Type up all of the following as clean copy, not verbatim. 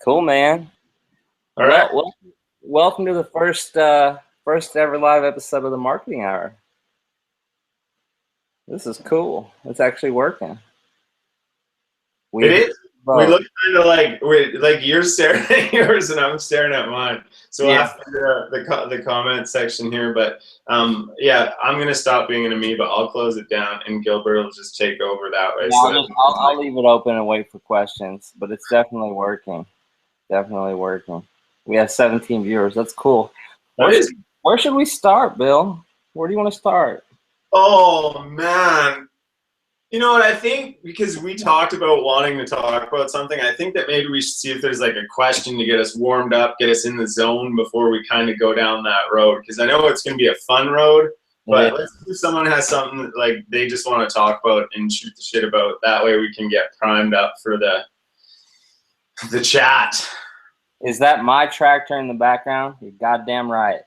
Cool, man. All right. Welcome to the first ever live episode of the Marketing Hour. This is cool. It's actually working. It is. We look kind of like you're staring at yours and I'm staring at mine. So we'll have to do the comment section here. But yeah, I'm gonna stop being an amoeba. I'll close it down, and Gilbert will just take over that way. Yeah, I'll leave it open and wait for questions. But it's definitely working. Definitely working. We have 17 viewers. That's cool. Where should we start, Bill? Where do you want to start? Oh man. You know what, I think because we talked about wanting to talk about something, I think that maybe we should see if there's like a question to get us warmed up, get us in the zone before we kind of go down that road. Because I know it's going to be a fun road, but let's see if someone has something like they just want to talk about and shoot the shit about. That way we can get primed up for the chat. Is that my tractor in the background? You're goddamn right.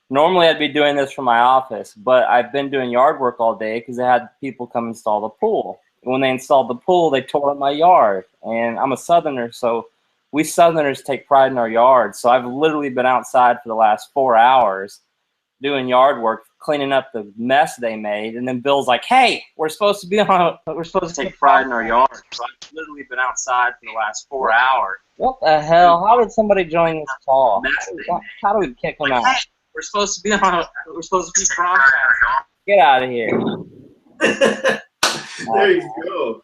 Normally, I'd be doing this from my office, but I've been doing yard work all day because I had people come install the pool. When they installed the pool, they tore up my yard. And I'm a Southerner, so we Southerners take pride in our yard. So I've literally been outside for the last 4 hours doing yard work, cleaning up the mess they made. And then Bill's like, "Hey, we're supposed to take pride in our yard." So I've literally been outside for the last 4 hours. What the hell? How did somebody join this call? How do we kick them out? We're supposed to be broadcast. Get out of here. There you go.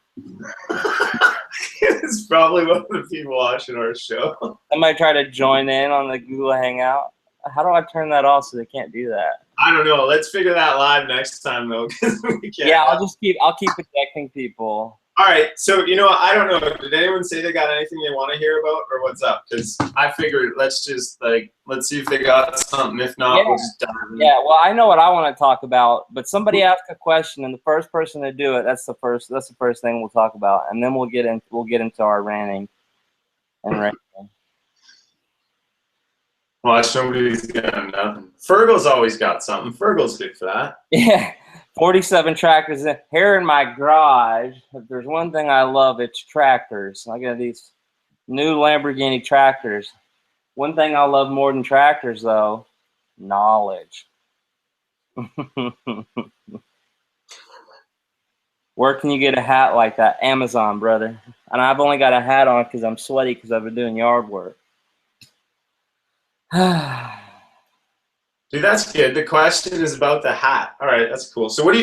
It's probably one of the people watching our show. Somebody try to join in on the Google Hangout. How do I turn that off so they can't do that? I don't know. Let's figure that live next time though. We can't. Yeah, I'll keep ejecting people. All right, so you know, I don't know. Did anyone say they got anything they want to hear about, or what's up? Because I figured let's just let's see if they got something. If not, we'll just dive in. Yeah, well, I know what I want to talk about, but somebody asked a question, and the first person to do it, that's the first thing we'll talk about, and then we'll get into our ranting and ranting. Watch, nobody's got nothing. Fergal's always got something. Fergal's good for that. Yeah. 47 tractors here in my garage. If there's one thing I love, it's tractors. I got these new Lamborghini tractors. One thing I love more than tractors, though, knowledge. Where can you get a hat like that? Amazon, brother. And I've only got a hat on because I'm sweaty because I've been doing yard work. Dude, that's good. The question is about the hat. All right, that's cool. So what do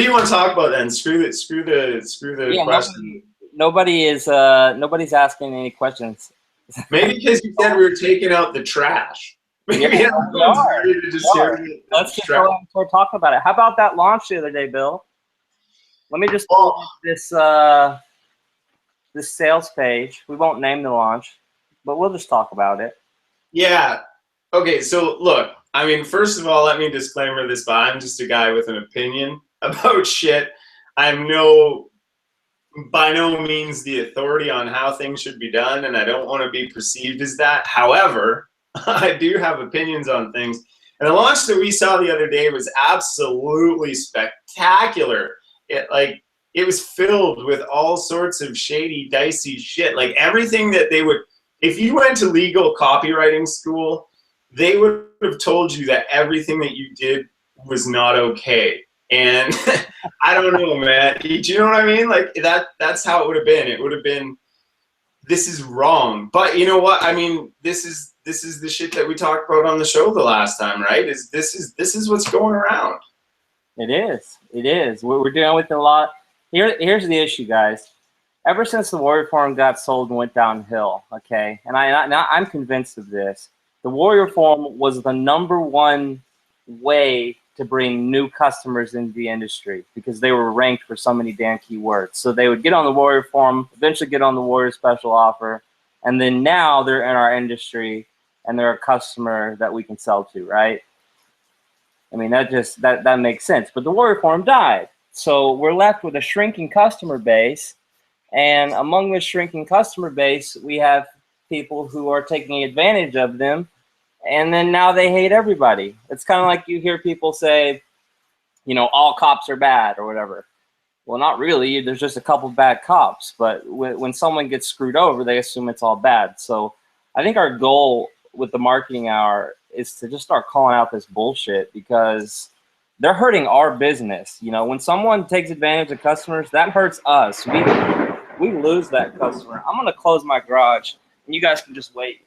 you want to talk about then? Screw the question. Nobody's asking any questions. Maybe because you said we were taking out the trash. Maybe yeah, let's just go and start talking about it. How about that launch the other day, Bill? Let me just pull up this sales page. We won't name the launch, but we'll just talk about it. Yeah. Okay, so look. I mean, first of all, let me disclaimer this, but I'm just a guy with an opinion about shit. I'm by no means the authority on how things should be done, and I don't want to be perceived as that. However, I do have opinions on things. And the launch that we saw the other day was absolutely spectacular. It was filled with all sorts of shady, dicey shit. Like everything that they would, if you went to legal copywriting school, they would have told you that everything that you did was not okay. And I don't know, man. Do you know what I mean? Like that's how it would have been. It would have been, this is wrong. But you know what? I mean, this is the shit that we talked about on the show the last time, right? This is what's going around. It is. It is. We're dealing with a lot. Here's the issue, guys. Ever since the Warrior Forum got sold and went downhill, okay, and I'm convinced of this. The Warrior Forum was the #1 way to bring new customers into the industry because they were ranked for so many damn keywords. So they would get on the Warrior Forum, eventually get on the Warrior Special Offer, and then now they're in our industry and they're a customer that we can sell to, right? I mean, that makes sense. But the Warrior Forum died. So we're left with a shrinking customer base. And among the shrinking customer base, we have people who are taking advantage of them, and then now they hate everybody. It's kind of like you hear people say, you know, all cops are bad or whatever. Well, not really. There's just a couple bad cops. But when someone gets screwed over, they assume it's all bad. So I think our goal with the marketing hour is to just start calling out this bullshit, because they're hurting our business. You know, when someone takes advantage of customers, that hurts us. We lose that customer. I'm gonna close my garage, and you guys can just wait.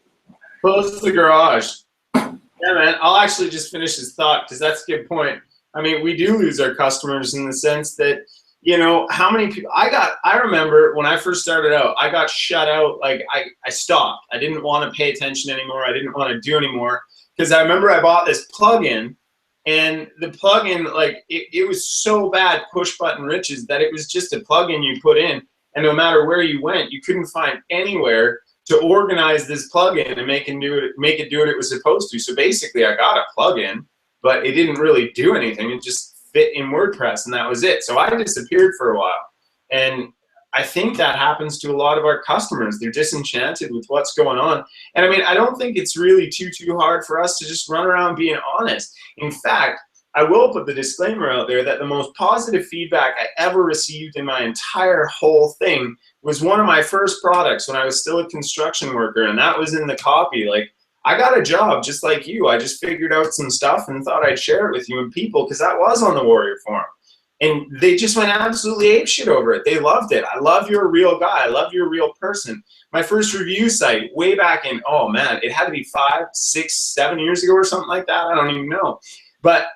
Close the garage. Yeah, man. I'll actually just finish his thought, because that's a good point. I mean, we do lose our customers in the sense that, you know, how many people I remember when I first started out, I got shut out. Like I stopped. I didn't want to pay attention anymore. I didn't want to do anymore, because I remember I bought this plugin, and the plugin, like it was so bad, push button riches, that it was just a plugin you put in, and no matter where you went, you couldn't find anywhere to organize this plugin and make it do what it was supposed to. So basically, I got a plugin, but it didn't really do anything. It just fit in WordPress, and that was it. So I disappeared for a while. And I think that happens to a lot of our customers. They're disenchanted with what's going on. And I mean, I don't think it's really too hard for us to just run around being honest. In fact, I will put the disclaimer out there that the most positive feedback I ever received in my entire whole thing was one of my first products when I was still a construction worker, and that was in the copy. Like, I got a job just like you. I just figured out some stuff and thought I'd share it with you and people, because that was on the Warrior Forum. And they just went absolutely apeshit over it. They loved it. I love you're a real guy. I love you're a real person. My first review site way back in, oh man, it had to be 5, 6, 7 years ago or something like that. I don't even know. But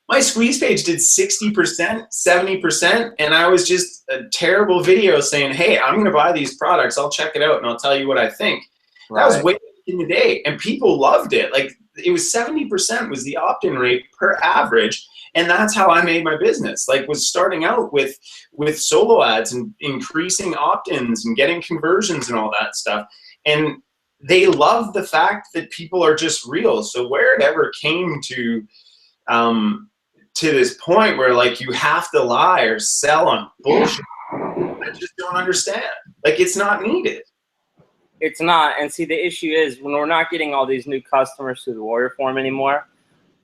my squeeze page did 60%, 70%, and I was just a terrible video saying, hey, I'm going to buy these products. I'll check it out and I'll tell you what I think. Right. That was way back in the day, and people loved it. Like, it was 70% was the opt-in rate per average. And that's how I made my business. Like, was starting out with solo ads and increasing opt-ins and getting conversions and all that stuff. And they love the fact that people are just real. So where it ever came to this point where, like, you have to lie or sell on bullshit, I just don't understand. Like, it's not needed. It's not. And see, the issue is, when we're not getting all these new customers through the Warrior Forum anymore,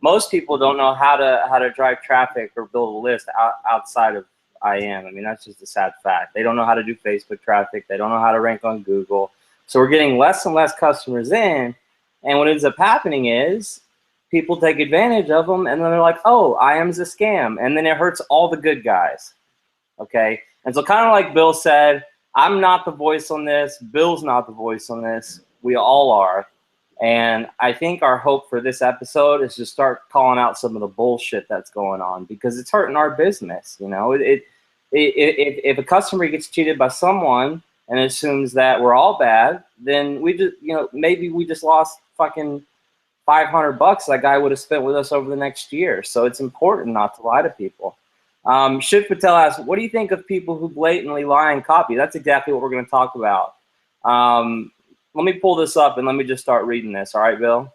most people don't know how to drive traffic or build a list outside of IM. I mean, that's just a sad fact. They don't know how to do Facebook traffic. They don't know how to rank on Google. So we're getting less and less customers in. And what ends up happening is people take advantage of them, and then they're like, oh, IM's a scam. And then it hurts all the good guys. Okay? And so, kind of like Bill said, I'm not the voice on this. Bill's not the voice on this. We all are. And I think our hope for this episode is to start calling out some of the bullshit that's going on, because it's hurting our business. You know, if a customer gets cheated by someone and assumes that we're all bad, then we just, you know, maybe we just lost fucking $500 that guy would have spent with us over the next year. So it's important not to lie to people. Shiv Patel asks, what do you think of people who blatantly lie and copy? That's exactly what we're going to talk about. Let me pull this up and let me just start reading this. All right, Bill?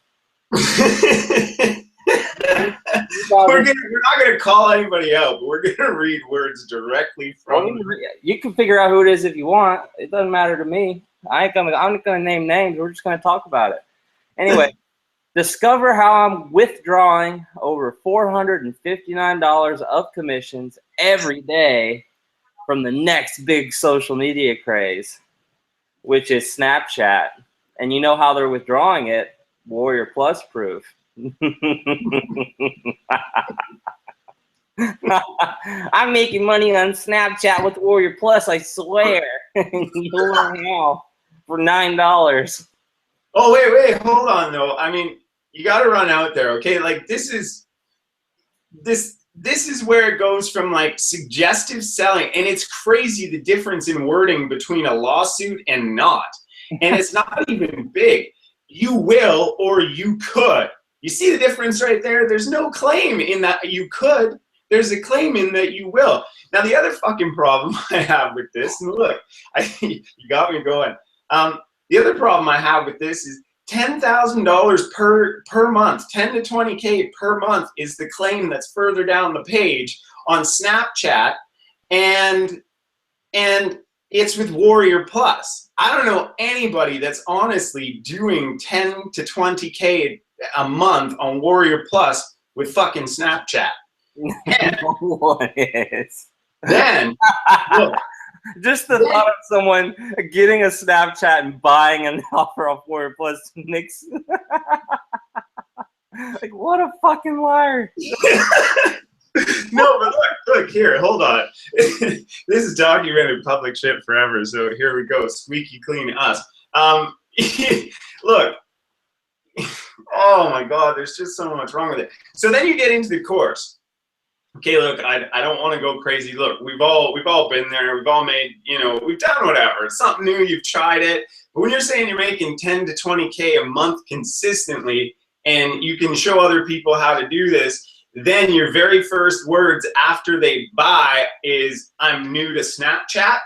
We're not going to call anybody out, but we're going to read words directly from. Well, you can figure out who it is if you want. It doesn't matter to me. I'm not going to name names. We're just going to talk about it. Anyway, discover how I'm withdrawing over $459 of commissions every day from the next big social media craze, which is Snapchat. And you know how they're withdrawing it? Warrior Plus proof. I'm making money on Snapchat with Warrior Plus, I swear. You'll learn how for $9. Oh, wait, hold on though. I mean, you got to run out there, okay? Like, this is where it goes from, like, suggestive selling, and it's crazy the difference in wording between a lawsuit and not. And it's not even big. You will or you could. You see the difference right there? There's no claim in that you could. There's a claim in that you will. Now, the other fucking problem I have with this, and look, you got me going. The other problem I have with this is $10,000 per month, 10 to 20K per month is the claim that's further down the page on Snapchat, and it's with Warrior Plus. I don't know anybody that's honestly doing 10 to 20K a month on Warrior Plus with fucking Snapchat. What is? Then, look, just the thought of someone getting a Snapchat and buying an offer off Warrior Plus makes like, what a fucking liar. No, but look here, hold on. This is documented public shit forever, so here we go, squeaky clean us. Look, oh my God, there's just so much wrong with it. So then you get into the course. Okay, look, I don't want to go crazy. Look, we've all been there. We've all made, you know, we've done whatever. It's something new. You've tried it. But when you're saying you're making 10 to 20K a month consistently, and you can show other people how to do this, then your very first words after they buy is, "I'm new to Snapchat."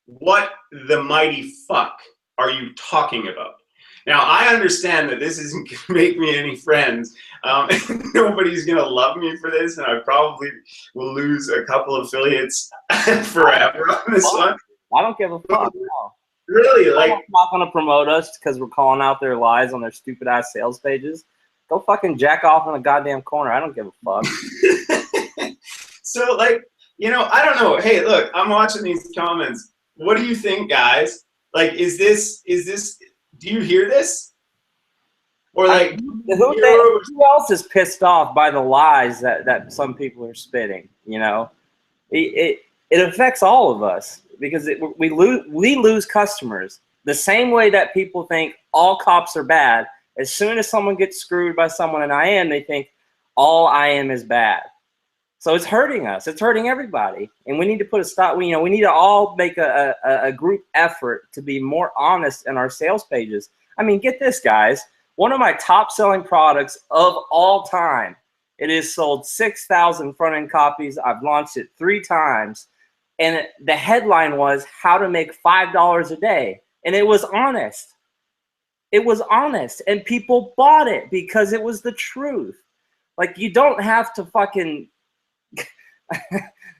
What the mighty fuck are you talking about? Now, I understand that this isn't going to make me any friends. Nobody's going to love me for this, and I probably will lose a couple of affiliates forever on this one. I don't give a fuck. No. Really? Like, I'm not going to promote us because we're calling out their lies on their stupid ass sales pages. Go fucking jack off in a goddamn corner. I don't give a fuck. So, like, you know, I don't know. Hey, look, I'm watching these comments. What do you think, guys? Like, is this, do you hear this? Or like, who else is pissed off by the lies that some people are spitting? You know, it affects all of us because we lose customers the same way that people think all cops are bad. As soon as someone gets screwed by someone in IM, they think all IM is bad. So it's hurting us. It's hurting everybody, and we need to put a stop. We need to all make a group effort to be more honest in our sales pages. I mean, get this, guys. One of my top selling products of all time. It has sold 6,000 front-end copies. I've launched it 3 times, and the headline was "How to Make $5 a Day," and it was honest. It was honest, and people bought it because it was the truth. Like, you don't have to fucking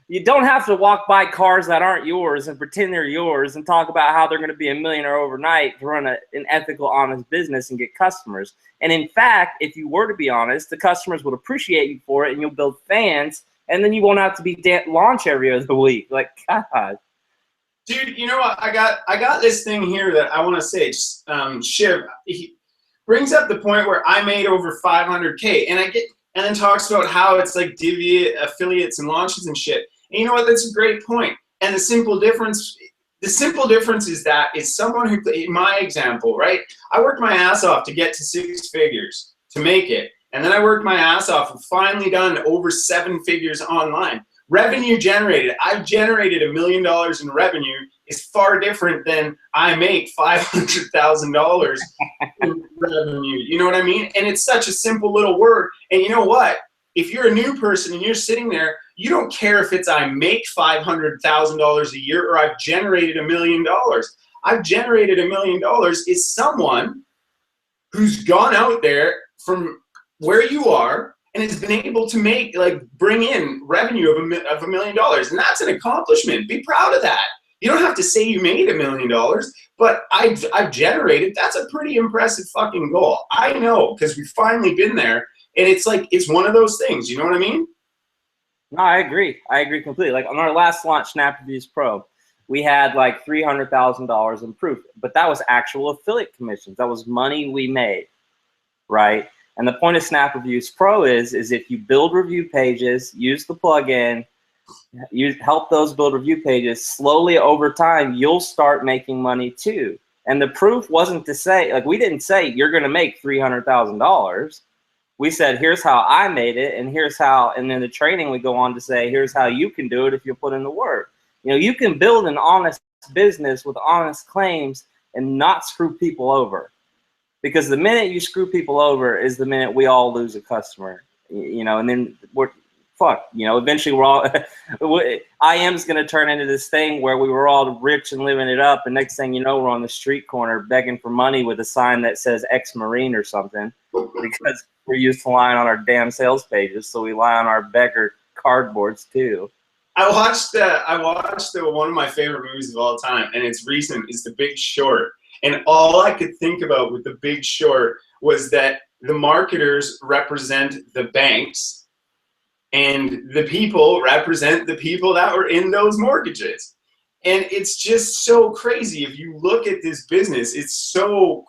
you don't have to walk by cars that aren't yours and pretend they're yours and talk about how they're going to be a millionaire overnight to run an ethical, honest business and get customers. And in fact, if you were to be honest, the customers would appreciate you for it, and you'll build fans, and then you won't have to be launch every other week. Like, God. Dude, you know what? I got this thing here that I want to say. Shiv, he brings up the point where I made over 500K, and then talks about how it's like divvy affiliates and launches and shit. And you know what? That's a great point. And the simple difference is that it's someone who, in my example, right? I worked my ass off to get to 6 figures to make it, and then I worked my ass off and finally done over 7 figures online. Revenue generated. I've generated $1 million in revenue is far different than I make $500,000 in revenue. You know what I mean? And it's such a simple little word. And you know what? If you're a new person and you're sitting there, you don't care if it's I make $500,000 a year or I've generated $1 million. I've generated $1 million is someone who's gone out there from where you are and has been able to bring in revenue of $1 million. And that's an accomplishment. Be proud of that. You don't have to say you made $1 million, but I've generated. That's a pretty impressive fucking goal. I know, because we've finally been there, and it's like, it's one of those things. You know what I mean? No, I agree. I agree completely. Like on our last launch, SnapReviewsPro, we had like $300,000 in proof, but that was actual affiliate commissions. That was money we made, right? And the point of SnapReviewsPro is if you build review pages, use the plugin, you help those build review pages, slowly over time, you'll start making money too. And the proof wasn't to say, like, we didn't say you're going to make $300,000. We said, here's how I made it, and here's how, and then the training we go on to say, here's how you can do it if you put in the work. You know, you can build an honest business with honest claims and not screw people over. Because the minute you screw people over is the minute we all lose a customer, you know, and then we're, fuck, you know, eventually we're all, IM's going to turn into this thing where we were all rich and living it up. And next thing you know, we're on the street corner begging for money with a sign that says ex-Marine or something, because we're used to lying on our damn sales pages. So we lie on our beggar cardboards too. I watched one of my favorite movies of all time, and it's recent. It's The Big Short. And all I could think about with The Big Short was that the marketers represent the banks And the people represent the people that were in those mortgages. And it's just so crazy. If you look at this business, it's so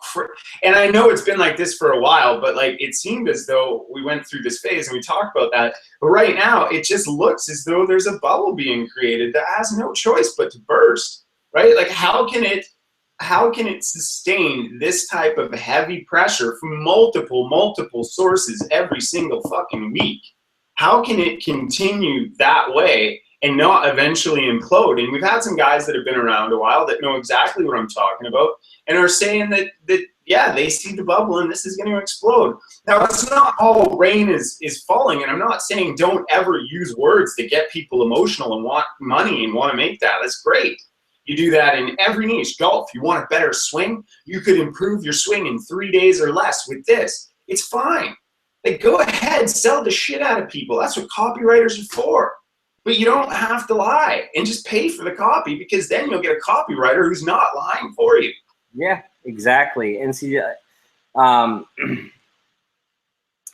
and I know it's been like this for a while, but like it seemed as though we went through this phase and we talked about that. But right now, it just looks as though there's a bubble being created that has no choice but to burst, right? Like how can it sustain this type of heavy pressure from multiple sources every single fucking week? How can it continue that way and not eventually implode? And we've had some guys that have been around a while that know exactly what I'm talking about and are saying that yeah, they see the bubble and this is going to explode. Now, it's not all rain is falling, and I'm not saying don't ever use words that get people emotional and want money and want to make that. That's great. You do that in every niche. Golf, you want a better swing? You could improve your swing in 3 days or less with this. It's fine. Like, go ahead, sell the shit out of people. That's what copywriters are for. But you don't have to lie and just pay for the copy, because then you'll get a copywriter who's not lying for you. Yeah, exactly. And see,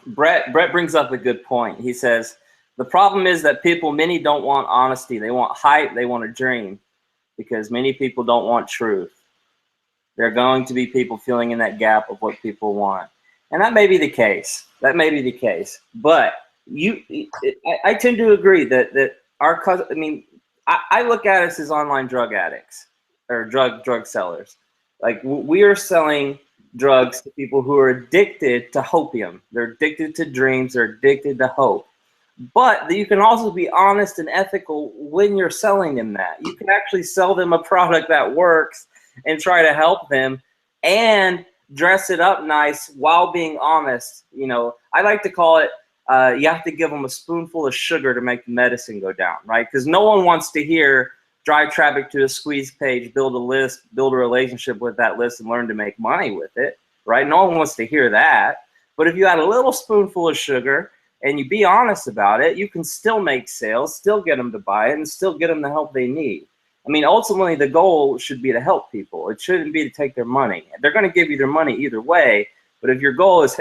Brett brings up a good point. He says, the problem is that many don't want honesty. They want hype. They want a dream, because many people don't want truth. There are going to be people filling in that gap of what people want. And that may be the case. That may be the case. But I tend to agree that I look at us as online drug addicts or drug sellers. Like, we are selling drugs to people who are addicted to hopium. They're addicted to dreams. They're addicted to hope. But you can also be honest and ethical when you're selling them that. You can actually sell them a product that works and try to help them and dress it up nice while being honest. You know, I like to call it, you have to give them a spoonful of sugar to make the medicine go down, right? Because no one wants to hear drive traffic to a squeeze page, build a list, build a relationship with that list, and learn to make money with it, right? No one wants to hear that. But if you add a little spoonful of sugar and you be honest about it, you can still make sales, still get them to buy it, and still get them the help they need. I mean, ultimately, the goal should be to help people. It shouldn't be to take their money. They're going to give you their money either way. But if your goal is,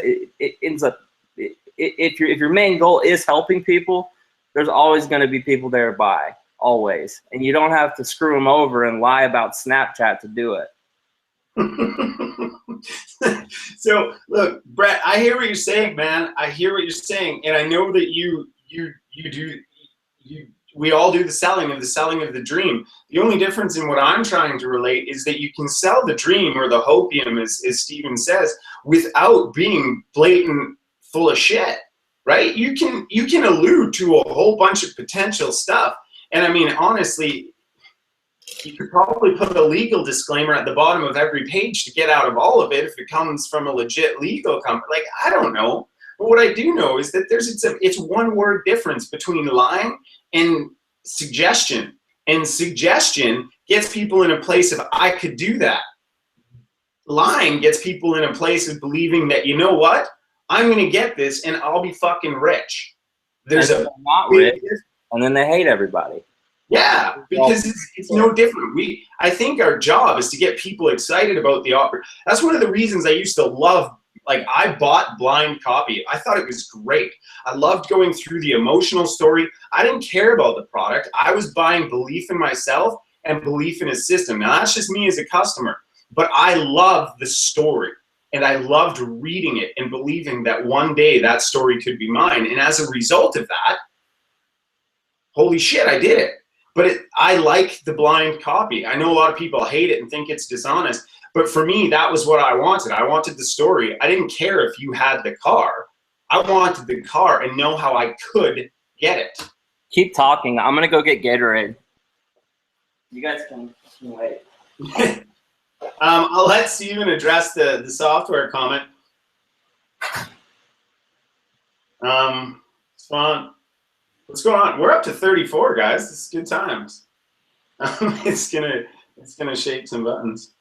if your main goal is helping people, there's always going to be people there to buy, always. And you don't have to screw them over and lie about Snapchat to do it. So look, Brett, I hear what you're saying, man. I hear what you're saying, and I know that we all do the selling of the dream. The only difference in what I'm trying to relate is that you can sell the dream or the hopium, as Steven says, without being blatant full of shit, right? You can allude to a whole bunch of potential stuff. And I mean, honestly, you could probably put a legal disclaimer at the bottom of every page to get out of all of it if it comes from a legit legal company. Like, I don't know. But what I do know is that it's one word difference between lying and suggestion. And suggestion gets people in a place of, I could do that. Lying gets people in a place of believing that, you know what? I'm going to get this and I'll be fucking rich. There's a not rich, and then they hate everybody. Yeah, because it's no different. I think our job is to get people excited about the offer. That's one of the reasons I used to love, like, I bought blind copy. I thought it was great. I loved going through the emotional story. I didn't care about the product. I was buying belief in myself and belief in a system. Now, that's just me as a customer, but I loved the story. And I loved reading it and believing that one day that story could be mine. And as a result of that, holy shit, I did it. But I like the blind copy. I know a lot of people hate it and think it's dishonest. But for me, that was what I wanted. I wanted the story. I didn't care if you had the car. I wanted the car and know how I could get it. Keep talking. I'm going to go get Gatorade. You guys can wait. I'll let Steven address the software comment. It's fun. What's going on? We're up to 34, guys. This is good times. It's gonna shake some buttons.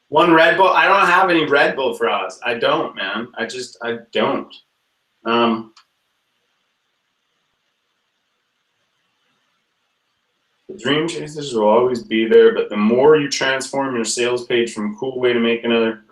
One Red Bull. I don't have any Red Bull for us. I don't, man. I don't. The dream chasers will always be there, but the more you transform your sales page from cool way to make another.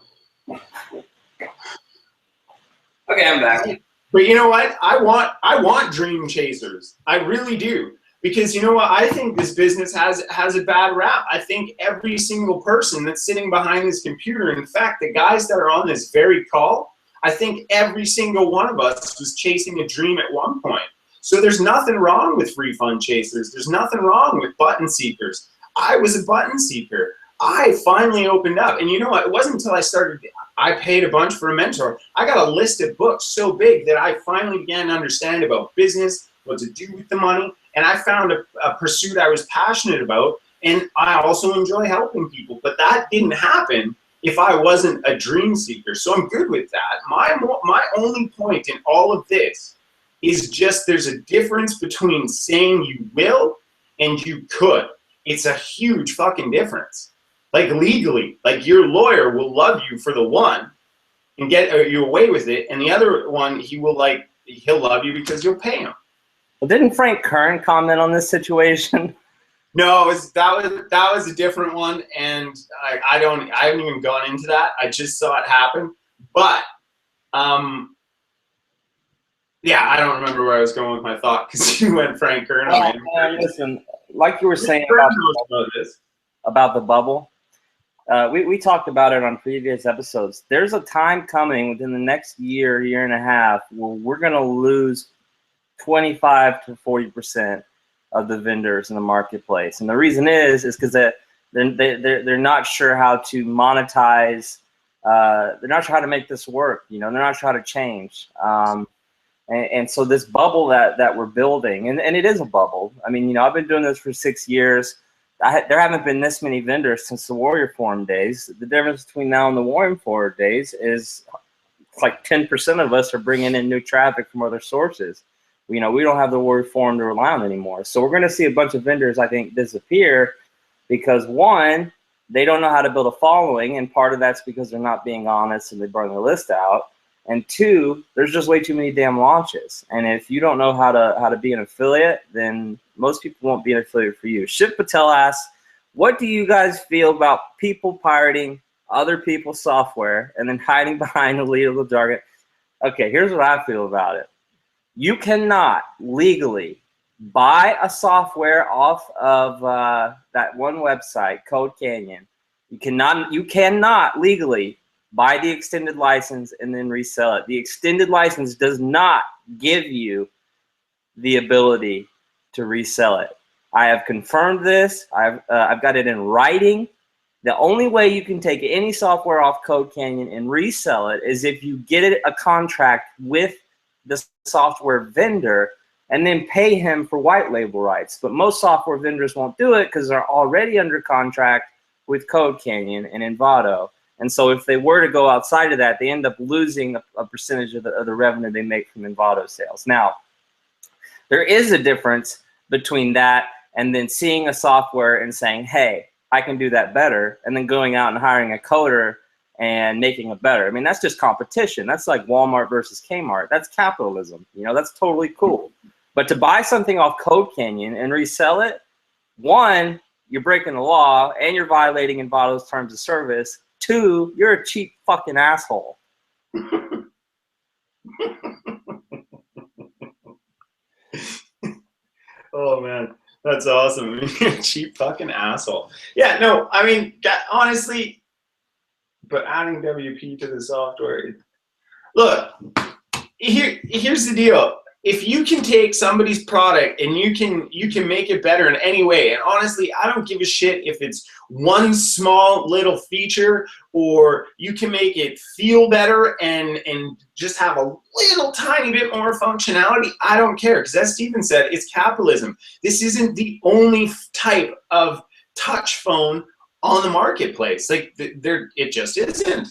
Okay, I'm back. But you know what? I want dream chasers. I really do. Because you know what? I think this business has a bad rap. I think every single person that's sitting behind this computer, in fact, the guys that are on this very call, I think every single one of us was chasing a dream at one point. So there's nothing wrong with refund chasers. There's nothing wrong with button seekers. I was a button seeker. I finally opened up. And you know what? It wasn't until I paid a bunch for a mentor. I got a list of books so big that I finally began to understand about business, what to do with the money. And I found a pursuit I was passionate about. And I also enjoy helping people. But that didn't happen if I wasn't a dream seeker. So I'm good with that. My only point in all of this is just there's a difference between saying you will and you could. It's a huge fucking difference. Like legally, like your lawyer will love you for the one and get you away with it. And the other one, he'll love you because you'll pay him. Well, didn't Frank Kern comment on this situation? No, that was a different one, and I haven't even gone into that. I just saw it happen, but yeah, I don't remember where I was going with my thought because you went Frank Kern. Listen, like you were saying about the bubble, we talked about it on previous episodes. There's a time coming within the next year and a half where we're going to lose 25 to 40% of the vendors in the marketplace, and the reason is because they're not sure how to monetize. They're not sure how to make this work. You know, they're not sure how to change. And so this bubble that we're building, and it is a bubble. I mean, you know, I've been doing this for 6 years. There haven't been this many vendors since the Warrior Forum days. The difference between now and the Warrior Forum days is it's like 10% of us are bringing in new traffic from other sources. You know, we don't have the Warrior Forum to rely on anymore. So we're going to see a bunch of vendors, I think, disappear because, one, they don't know how to build a following, and part of that's because they're not being honest and they burn their list out. And two, there's just way too many damn launches. And if you don't know how to be an affiliate, then most people won't be an affiliate for you. Shiv Patel asks, what do you guys feel about people pirating other people's software and then hiding behind the legal jargon? Okay, here's what I feel about it. You cannot legally buy a software off of that one website, Code Canyon. You cannot legally buy the extended license and then resell it. The extended license does not give you the ability to resell it. I have confirmed this. I've got it in writing. The only way you can take any software off Code Canyon and resell it is if you get a contract with the software vendor and then pay him for white label rights. But most software vendors won't do it because they're already under contract with Code Canyon and Envato. And so if they were to go outside of that, they end up losing a percentage of the revenue they make from Envato sales. Now, there is a difference between that and then seeing a software and saying, hey, I can do that better, and then going out and hiring a coder and making it better. I mean, that's just competition. That's like Walmart versus Kmart. That's capitalism. You know, that's totally cool. But to buy something off Code Canyon and resell it, one, you're breaking the law and you're violating Envato's terms of service. Two, you're a cheap fucking asshole. Oh, man. That's awesome. You're a cheap fucking asshole. Yeah, no, I mean, honestly, but adding WP to the software. Look, here's the deal. If you can take somebody's product and you can make it better in any way, and honestly, I don't give a shit if it's one small little feature, or you can make it feel better and just have a little tiny bit more functionality. I don't care, because as Stephen said, it's capitalism. This isn't the only type of touch phone on the marketplace. Like, it just isn't.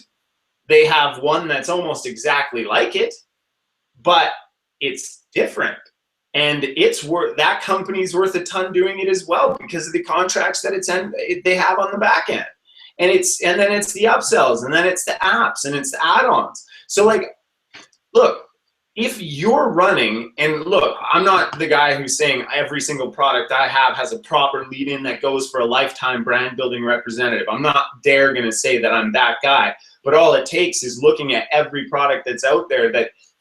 They have one that's almost exactly like it, but it's different, and that company's worth a ton doing it as well because of the contracts that they have on the back end, and then it's the upsells, and then it's the apps, and it's the add-ons. So, like, look, if you're running, and look, I'm not the guy who's saying every single product I have has a proper lead-in that goes for a lifetime brand building representative. I'm not going to say that I'm that guy, but all it takes is looking at every product that's out there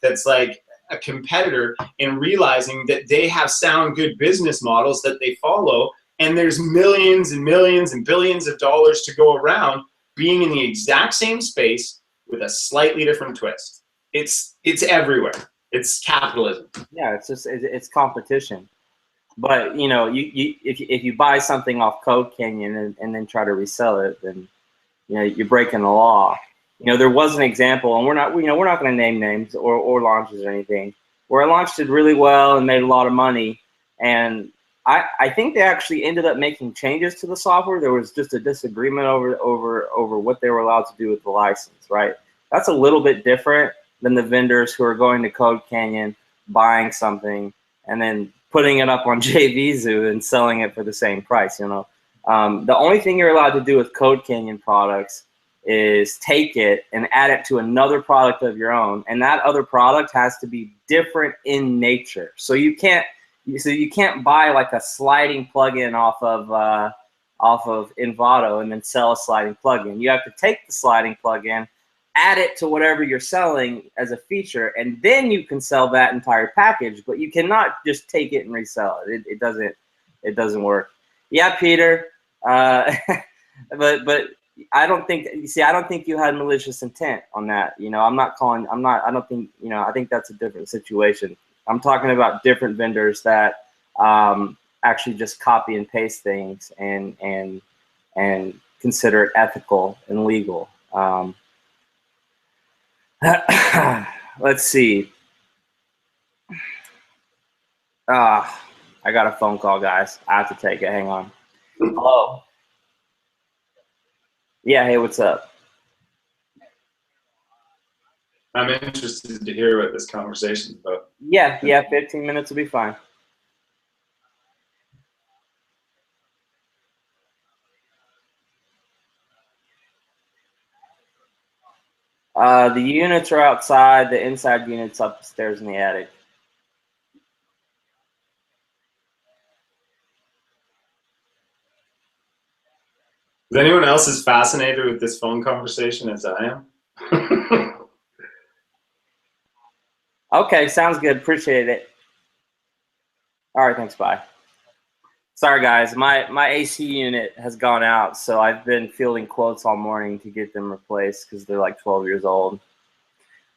that's like, a competitor and realizing that they have sound, good business models that they follow, and there's millions and millions and billions of dollars to go around, being in the exact same space with a slightly different twist. It's everywhere. It's capitalism. Yeah, it's competition. But you know, if you buy something off Code Canyon and then try to resell it, then you know you're breaking the law. You know, there was an example, and we're not going to name names or launches or anything, where a launch did really well and made a lot of money, and I think they actually ended up making changes to the software. There was just a disagreement over what they were allowed to do with the license, right? That's a little bit different than the vendors who are going to Code Canyon, buying something, and then putting it up on JVZoo and selling it for the same price. You know, the only thing you're allowed to do with Code Canyon products is take it and add it to another product of your own, and that other product has to be different in nature. So you can't buy like a sliding plugin off of Envato and then sell a sliding plugin. You have to take the sliding plugin, add it to whatever you're selling as a feature, and then you can sell that entire package. But you cannot just take it and resell it. It doesn't work. Yeah, Peter. But I don't think you had malicious intent on that. You know, I don't think, you know, I think that's a different situation. I'm talking about different vendors that actually just copy and paste things and consider it ethical and legal. Let's see. I got a phone call, guys. I have to take it. Hang on. Hello. Yeah. Hey, what's up? I'm interested to hear what this conversation is about. Yeah. 15 minutes will be fine. The units are outside. The inside units upstairs in the attic. Is anyone else as fascinated with this phone conversation as I am? Okay, sounds good. Appreciate it. All right, thanks. Bye. Sorry, guys. My AC unit has gone out, so I've been fielding quotes all morning to get them replaced because they're like 12 years old.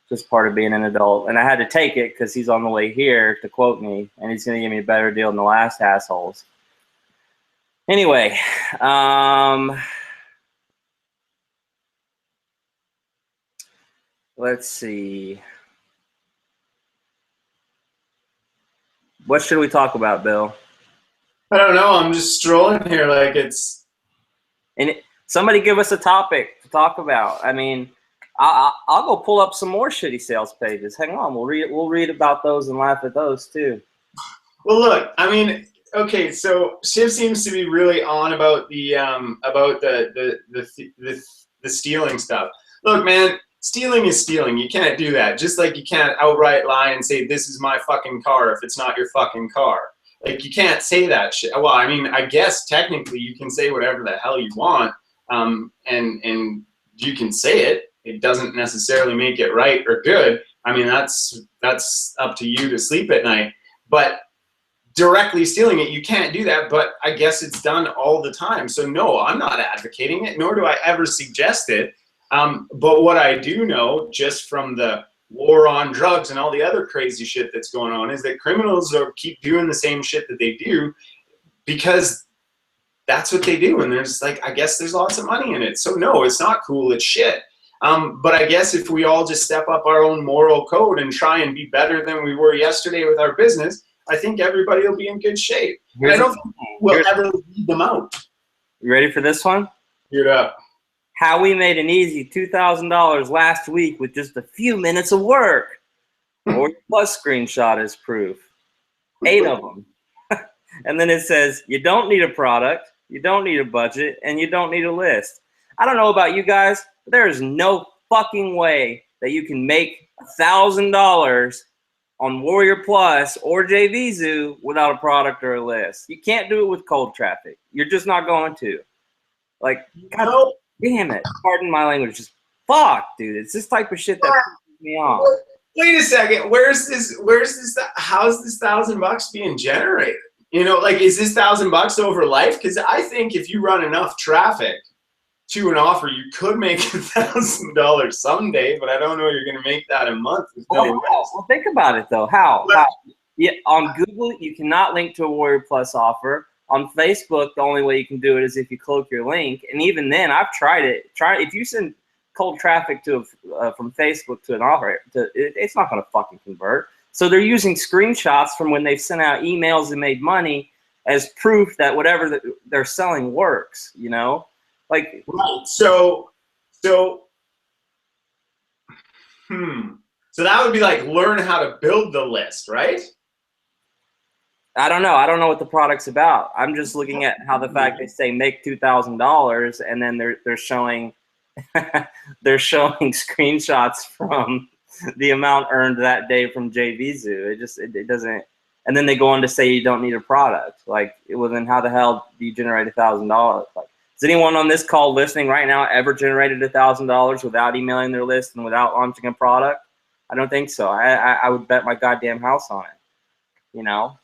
Just part of being an adult. And I had to take it because he's on the way here to quote me, and he's going to give me a better deal than the last assholes. Anyway, let's see. What should we talk about, Bill? I don't know. I'm just strolling here like it's. And somebody give us a topic to talk about. I mean, I'll go pull up some more shitty sales pages. Hang on, we'll read about those and laugh at those too. Well, look, I mean, okay, so Shiv seems to be really on about the stealing stuff. Look, man, stealing is stealing. You can't do that. Just like you can't outright lie and say this is my fucking car if it's not your fucking car. Like, you can't say that shit. Well, I mean, I guess technically you can say whatever the hell you want, and you can say it. It doesn't necessarily make it right or good. I mean, that's up to you to sleep at night. But directly stealing it, you can't do that. But I guess it's done all the time. So no, I'm not advocating it, nor do I ever suggest it. But what I do know, just from the war on drugs and all the other crazy shit that's going on, is that criminals keep doing the same shit that they do because that's what they do. And there's like, I guess there's lots of money in it. So no, it's not cool. It's shit. But I guess if we all just step up our own moral code and try and be better than we were yesterday with our business, I think everybody will be in good shape. And I don't think we'll ever lead them out. You ready for this one? Hear it up. How we made an easy $2,000 last week with just a few minutes of work. Or plus screenshot as proof. 8 of them. And then it says, you don't need a product, you don't need a budget, and you don't need a list. I don't know about you guys, but there is no fucking way that you can make $1,000 on Warrior Plus or JVZoo without a product or a list. You can't do it with cold traffic. You're just not going to. Like, God damn it. Pardon my language. Just fuck, dude. It's this type of shit that pisses me off. wait a second, where's this, how's this $1,000 being generated? You know, like, is this $1,000 over life? Because I think if you run enough traffic to an offer, you could make $1,000 someday, but I don't know you're going to make that a month with no risk. Well, think about it though. How? Yeah, on Google, you cannot link to a Warrior Plus offer. On Facebook, the only way you can do it is if you cloak your link. And even then, I've tried it. If you send cold traffic to from Facebook to an offer, it's not going to fucking convert. So they're using screenshots from when they've sent out emails and made money as proof that whatever they're selling works. You know, like right. So that would be like learn how to build the list, right? I don't know. I don't know what the product's about. I'm just looking at how the fact they say make $2,000 and then they're showing they're showing screenshots from the amount earned that day from JVZoo. It doesn't. And then they go on to say you don't need a product. Like, well, then how the hell do you generate $1,000? Like, has anyone on this call listening right now ever generated $1,000 without emailing their list and without launching a product? I don't think so. I would bet my goddamn house on it. You know.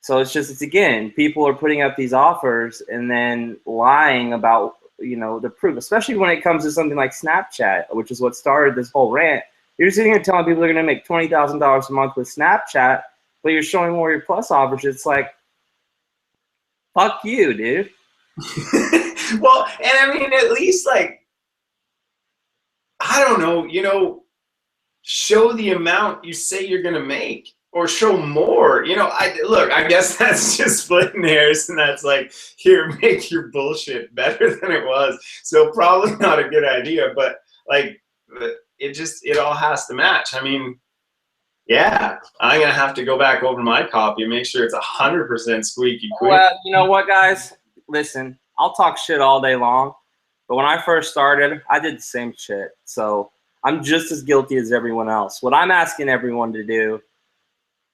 So it's again, people are putting up these offers and then lying about, you know, the proof, especially when it comes to something like Snapchat, which is what started this whole rant. You're sitting here telling people they're going to make $20,000 a month with Snapchat, but you're showing Warrior Plus offers. It's like, fuck you, dude. Well, and I mean, at least, like, I don't know, you know, show the amount you say you're going to make. Or show more, you know. I guess that's just splitting hairs, and that's like, here, make your bullshit better than it was. So probably not a good idea, but like, it all has to match. I mean, yeah, I'm gonna have to go back over my copy and make sure it's 100% squeaky clean. Well, you know what, guys? Listen, I'll talk shit all day long, but when I first started, I did the same shit. So I'm just as guilty as everyone else. What I'm asking everyone to do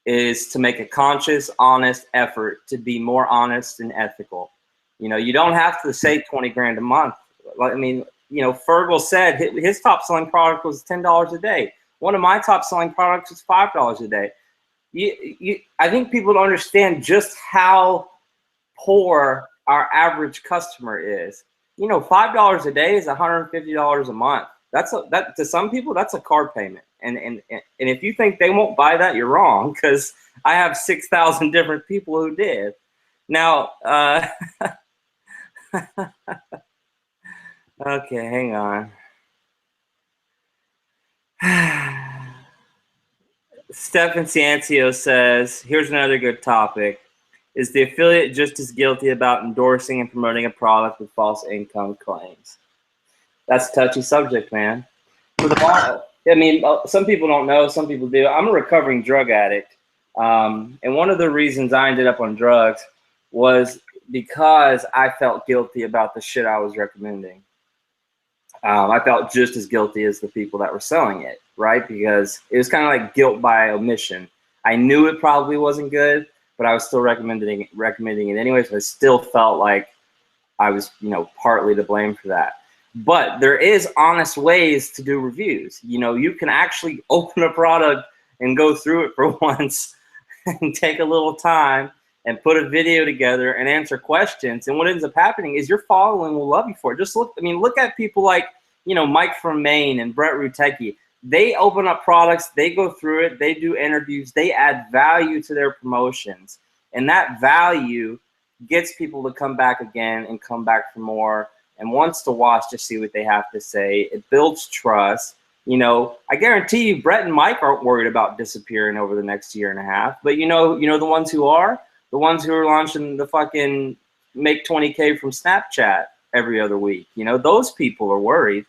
is to make a conscious, honest effort to be more honest and ethical. You know, you don't have to say 20 grand a month. I mean, you know, Fergal said his top selling product was $10 a day. One of my top selling products was $5 a day. I think people don't understand just how poor our average customer is. You know, $5 a day is $150 a month. That to some people, that's a car payment. And if you think they won't buy that, you're wrong, because I have 6,000 different people who did. Now, okay, hang on. Stefan Ciancio says, here's another good topic. Is the affiliate just as guilty about endorsing and promoting a product with false income claims? That's a touchy subject, man. I mean, some people don't know, some people do. I'm a recovering drug addict. And one of the reasons I ended up on drugs was because I felt guilty about the shit I was recommending. I felt just as guilty as the people that were selling it, right? Because it was kind of like guilt by omission. I knew it probably wasn't good, but I was still recommending it anyway. So I still felt like I was, you know, partly to blame for that. But there is honest ways to do reviews. You know, you can actually open a product and go through it for once and take a little time and put a video together and answer questions. And what ends up happening is your following will love you for it. Just look at people like, you know, Mike from Maine and Brett Rutecki. They open up products, they go through it, they do interviews, they add value to their promotions. And that value gets people to come back again and come back for more, and wants to watch to see what they have to say. It builds trust. You know, I guarantee you Brett and Mike aren't worried about disappearing over the next year and a half. But you know the ones who are? The ones who are launching the fucking make 20K from Snapchat every other week. You know, those people are worried.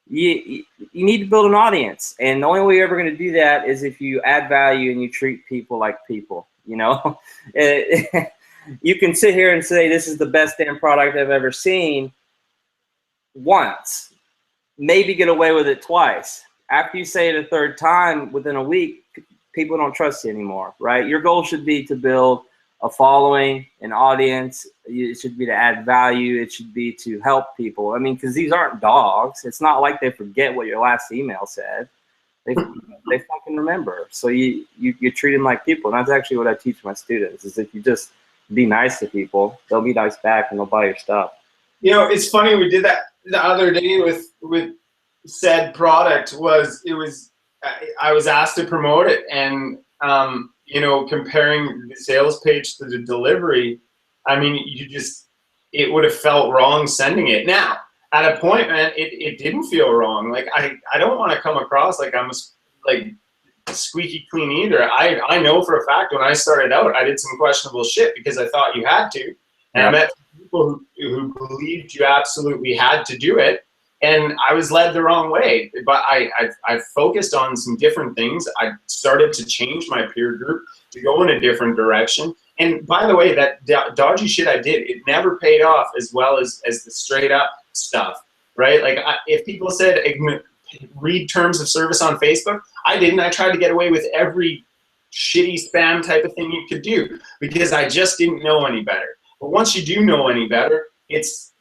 You need to build an audience. And the only way you're ever going to do that is if you add value and you treat people like people, you know? You can sit here and say, this is the best damn product I've ever seen once, maybe get away with it twice. After you say it a third time within a week, people don't trust you anymore, right? Your goal should be to build a following, an audience. It should be to add value. It should be to help people. I mean, because these aren't dogs. It's not like they forget what your last email said. they fucking remember. So you treat them like people. And that's actually what I teach my students, is if you just be nice to people, they'll be nice back and they'll buy your stuff. You know, it's funny, we did that the other day with said product. I was asked to promote it, and you know, comparing the sales page to the delivery, I mean, it would have felt wrong sending it. Now, at a point, man, it didn't feel wrong. Like, I don't want to come across like I'm like squeaky clean either. I know for a fact when I started out, I did some questionable shit because I thought you had to. And I met people who believed you absolutely had to do it. And I was led the wrong way. But I focused on some different things. I started to change my peer group to go in a different direction. And by the way, that dodgy shit I did, it never paid off as well as the straight up stuff, right? Like, if people said read terms of service on Facebook, I didn't. I tried to get away with every shitty spam type of thing you could do because I just didn't know any better. But once you do know any better, it's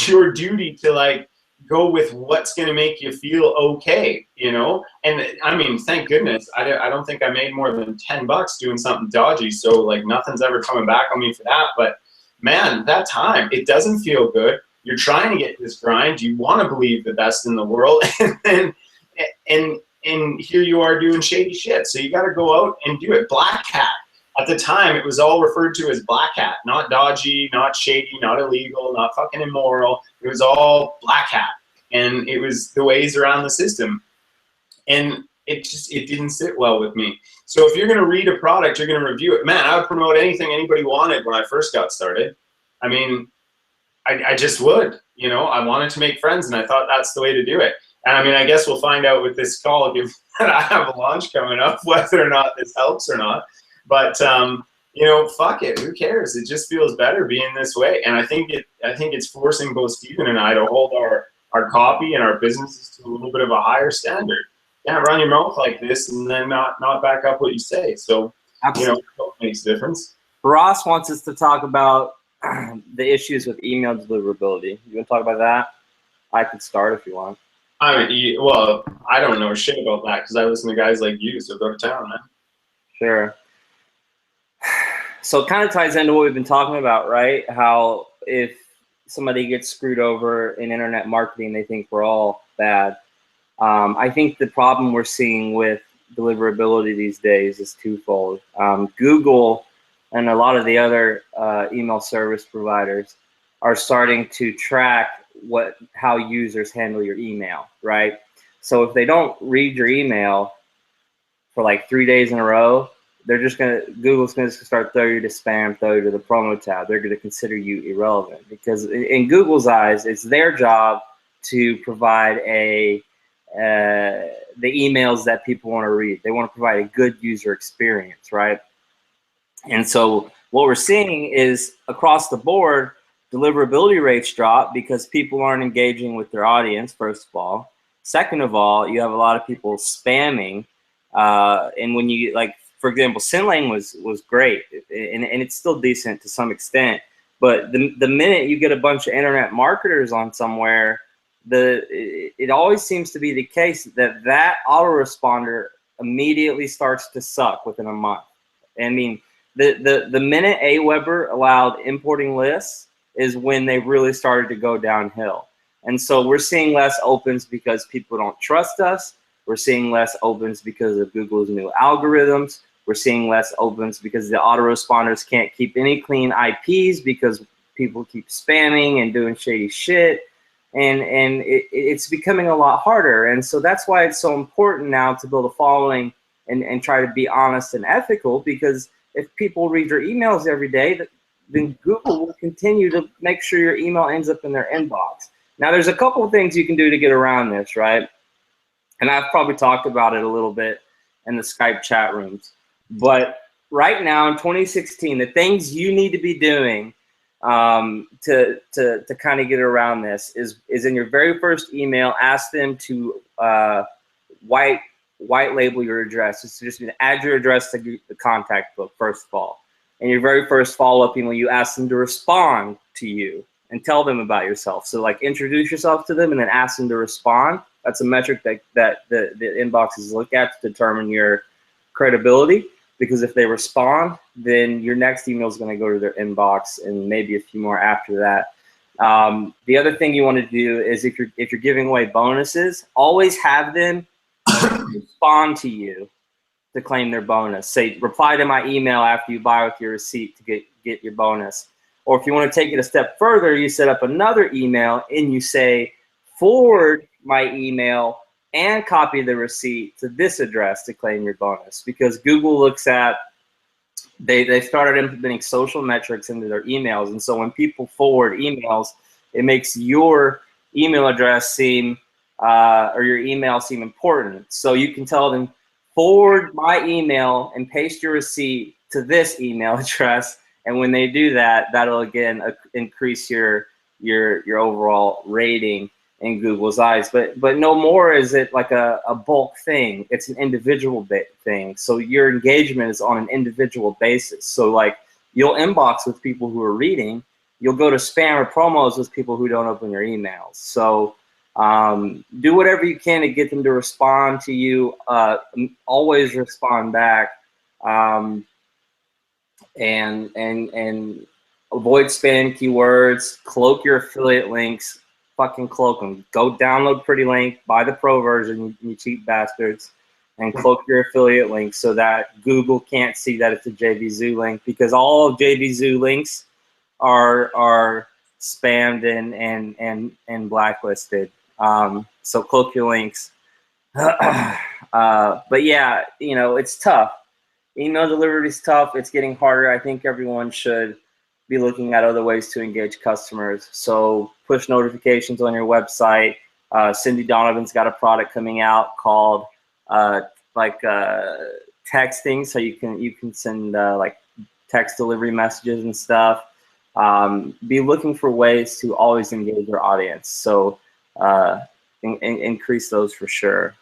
your duty to like go with what's going to make you feel okay, you know? And I mean, thank goodness, I don't think I made more than $10 doing something dodgy. So like nothing's ever coming back on me for that. But man, that time, it doesn't feel good. You're trying to get this grind. You want to believe the best in the world. And here you are doing shady shit. So you got to go out and do it. Black hat. At the time, it was all referred to as black hat, not dodgy, not shady, not illegal, not fucking immoral. It was all black hat. And it was the ways around the system. And it didn't sit well with me. So if you're going to read a product, you're going to review it. Man, I would promote anything anybody wanted when I first got started. I mean, I just would, you know, I wanted to make friends and I thought that's the way to do it. And I mean, I guess we'll find out with this call if I have a launch coming up, whether or not this helps or not. But, you know, fuck it, who cares? It just feels better being this way. And I think it's forcing both Stephen and I to hold our copy and our businesses to a little bit of a higher standard. You can't run your mouth like this and then not back up what you say. So, absolutely. You know, it makes a difference. Ross wants us to talk about the issues with email deliverability. You want to talk about that? I could start if you want. I mean, well, I don't know shit about that because I listen to guys like you, so go to town, man. Sure. So it kind of ties into what we've been talking about, right? How if somebody gets screwed over in internet marketing, they think we're all bad. I think the problem we're seeing with deliverability these days is twofold. Google and a lot of the other email service providers are starting to track how users handle your email, right? So if they don't read your email for like 3 days in a row, Google's gonna start throwing you to spam, throw you to the promo tab. They're gonna consider you irrelevant because in Google's eyes, it's their job to provide the emails that people want to read. They want to provide a good user experience, right? And so what we're seeing is across the board, deliverability rates drop because people aren't engaging with their audience, first of all. Second of all, you have a lot of people spamming. And when you, like, for example, SendLane was great, and it's still decent to some extent. But the minute you get a bunch of internet marketers on somewhere, it always seems to be the case that autoresponder immediately starts to suck within a month. I mean, the minute Aweber allowed importing lists is when they really started to go downhill. And so we're seeing less opens because people don't trust us. We're seeing less opens because of Google's new algorithms. We're seeing less opens because the autoresponders can't keep any clean IPs because people keep spamming and doing shady shit. And it's becoming a lot harder. And so that's why it's so important now to build a following and try to be honest and ethical, because if people read your emails every day, then Google will continue to make sure your email ends up in their inbox. Now, there's a couple of things you can do to get around this, right? And I've probably talked about it a little bit in the Skype chat rooms. But right now in 2016, the things you need to be doing to kind of get around this is in your very first email, ask them to white label your address. It's just add your address to the contact book, first of all. And your very first follow-up email, you ask them to respond to you and tell them about yourself. So like introduce yourself to them and then ask them to respond. That's a metric that the inboxes look at to determine your credibility, because if they respond, then your next email is going to go to their inbox and maybe a few more after that. The other thing you want to do is if you're giving away bonuses, always have them respond to you to claim their bonus. Say, reply to my email after you buy with your receipt to get your bonus. Or if you want to take it a step further, you set up another email and you say, forward my email and copy the receipt to this address to claim your bonus. Because Google looks at, they started implementing social metrics into their emails. And so when people forward emails, it makes your email address seem, or your email seem important. So you can tell them, forward my email and paste your receipt to this email address. And when they do that, that'll again increase your overall rating in Google's eyes. But no more is it like a bulk thing. It's an individual thing. So your engagement is on an individual basis. So like you'll inbox with people who are reading. You'll go to spam or promos with people who don't open your emails. So do whatever you can to get them to respond to you. Always respond back. And avoid spam keywords, cloak your affiliate links, fucking cloak them. Go download Pretty Link, buy the pro version, you cheap bastards, and cloak your affiliate links so that Google can't see that it's a JVZoo link, because all of JVZoo links are spammed and blacklisted. So cloak your links. But yeah, you know, it's tough. Email delivery is tough. It's getting harder. I think everyone should be looking at other ways to engage customers. So push notifications on your website. Cindy Donovan's got a product coming out called texting, so you can send like text delivery messages and stuff. Be looking for ways to always engage your audience. So increase those for sure.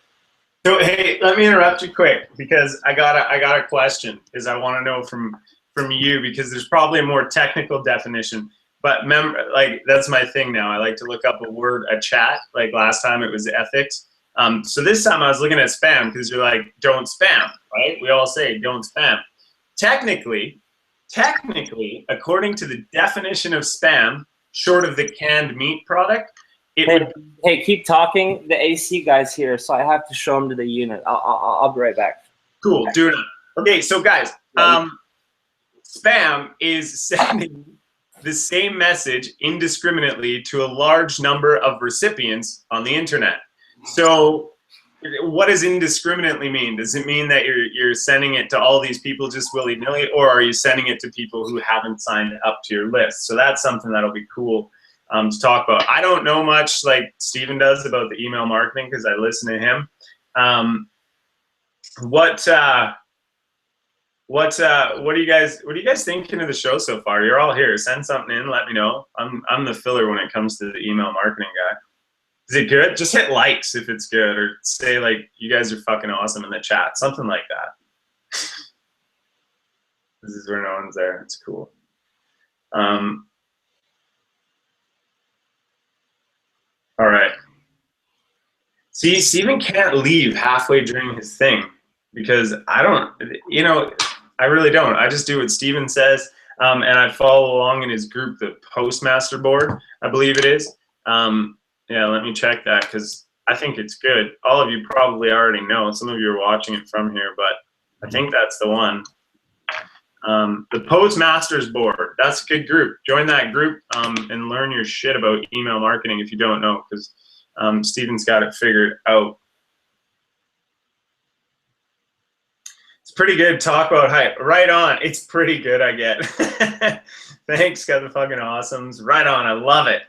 So hey, let me interrupt you quick, because I got a question, because I want to know from you, because there's probably a more technical definition. But remember, like, that's my thing now. I like to look up a chat. Like last time it was ethics. So this time I was looking at spam, because you're like, don't spam, right? We all say don't spam. Technically, according to the definition of spam, short of the canned meat product, Hey, keep talking. The AC guy's here, so I have to show him to the unit. I'll be right back. Cool, do it. Okay, so guys, spam is sending the same message indiscriminately to a large number of recipients on the internet. So what does indiscriminately mean? Does it mean that you're sending it to all these people just willy-nilly, or are you sending it to people who haven't signed up to your list? So that's something that'll be cool to talk about. I don't know much like Steven does about the email marketing, because I listen to him. What are you guys thinking of the show so far? You're all here. Send something in, let me know. I'm the filler when it comes to the email marketing guy. Is it good? Just hit likes if it's good, or say like, you guys are fucking awesome in the chat, something like that. This is where no one's there. It's cool. All right. See, Steven can't leave halfway during his thing, because I don't, you know, I really don't. I just do what Steven says, and I follow along in his group, the Postmaster board, I believe it is. Yeah, let me check that, because I think it's good. All of you probably already know. Some of you are watching it from here, but I think that's the one. The Postmasters board, that's a good group. Join that group and learn your shit about email marketing if you don't know, because Steven's got it figured out. It's pretty good. Talk about hype. Right on. It's pretty good, I get. Thanks, got the fucking awesomes. Right on. I love it.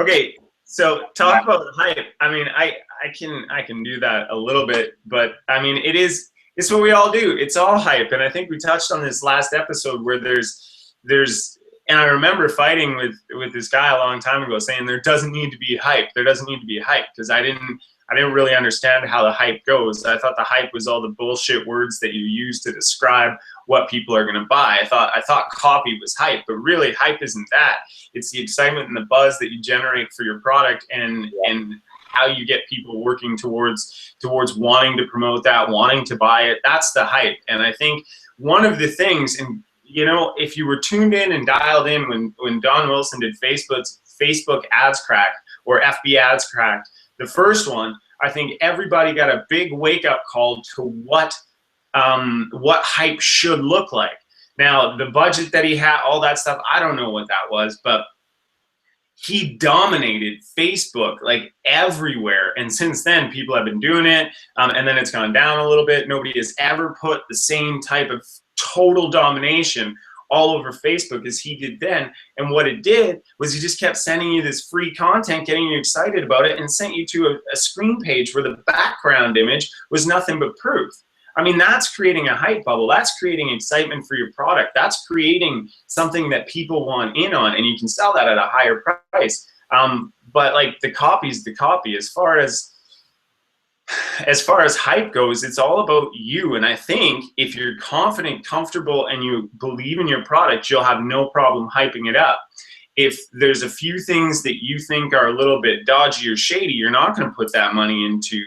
Okay, so talk about hype. I mean, I can do that a little bit, but I mean, it's what we all do. It's all hype. And I think we touched on this last episode where there's, and I remember fighting with this guy a long time ago saying there doesn't need to be hype. There doesn't need to be hype, because I didn't really understand how the hype goes. I thought the hype was all the bullshit words that you use to describe what people are going to buy. I thought copy was hype, but really hype isn't that. It's the excitement and the buzz that you generate for your product, and how you get people working towards wanting to promote that, wanting to buy it. That's the hype. And I think one of the things, and you know, if you were tuned in and dialed in when Don Wilson did Facebook ads cracked or FB ads cracked, the first one, I think everybody got a big wake up call to what hype should look like. Now, the budget that he had, all that stuff, I don't know what that was, but he dominated Facebook like everywhere. And since then, people have been doing it, and then it's gone down a little bit. Nobody has ever put the same type of total domination all over Facebook as he did then. And what it did was he just kept sending you this free content, getting you excited about it, and sent you to a screen page where the background image was nothing but proof. I mean, that's creating a hype bubble. That's creating excitement for your product. That's creating something that people want in on, and you can sell that at a higher price. But like the copy's the copy. As far as hype goes, it's all about you. And I think if you're confident, comfortable, and you believe in your product, you'll have no problem hyping it up. If there's a few things that you think are a little bit dodgy or shady, you're not going to put that money into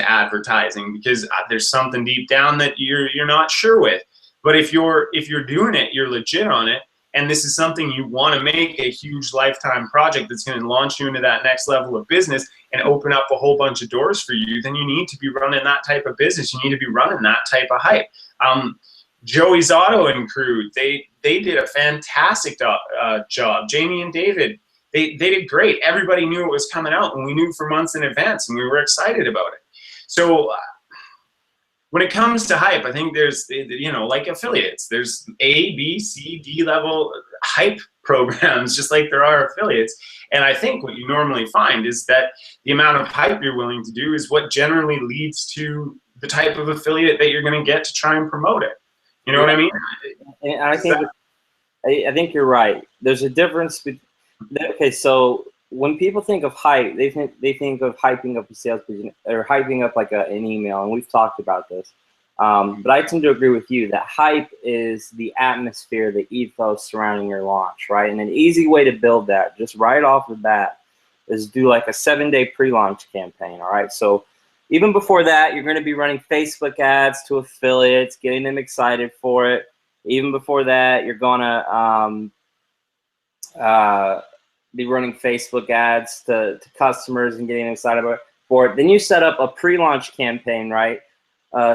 advertising, because there's something deep down that you're not sure with. But if you're doing it, you're legit on it, and this is something you want to make a huge lifetime project that's going to launch you into that next level of business and open up a whole bunch of doors for you, then you need to be running that type of business. You need to be running that type of hype. Joey's Auto and crew, they did a fantastic job. Jamie and David, they did great. Everybody knew it was coming out, and we knew for months in advance, and we were excited about it. So when it comes to hype, I think there's, you know, like affiliates, there's A, B, C, D level hype programs, just like there are affiliates. And I think what you normally find is that the amount of hype you're willing to do is what generally leads to the type of affiliate that you're going to get to try and promote it. You know what I mean? And I think you're right. There's a difference. Okay, so when people think of hype, they think of hyping up a sales page or hyping up like an email, and we've talked about this. But I tend to agree with you that hype is the atmosphere, the ethos surrounding your launch, right? And an easy way to build that, just right off the bat, is do like a 7-day pre-launch campaign, all right? So even before that, you're going to be running Facebook ads to affiliates, getting them excited for it. Even before that, you're going to be running Facebook ads to customers and getting excited for it. Then you set up a pre-launch campaign, right?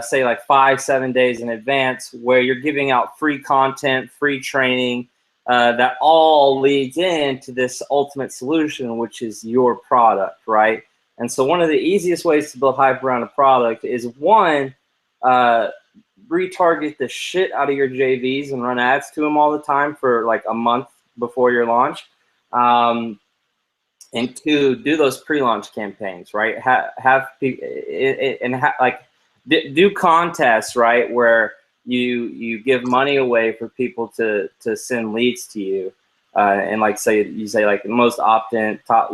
Say like 5-7 days in advance, where you're giving out free content, free training, that all leads into this ultimate solution, which is your product, right? And so one of the easiest ways to build hype around a product is, one, retarget the shit out of your JVs and run ads to them all the time for like a month before your launch. And two, do those pre-launch campaigns, right? Do contests, right, where you give money away for people to send leads to you, and like say like the most opt-in top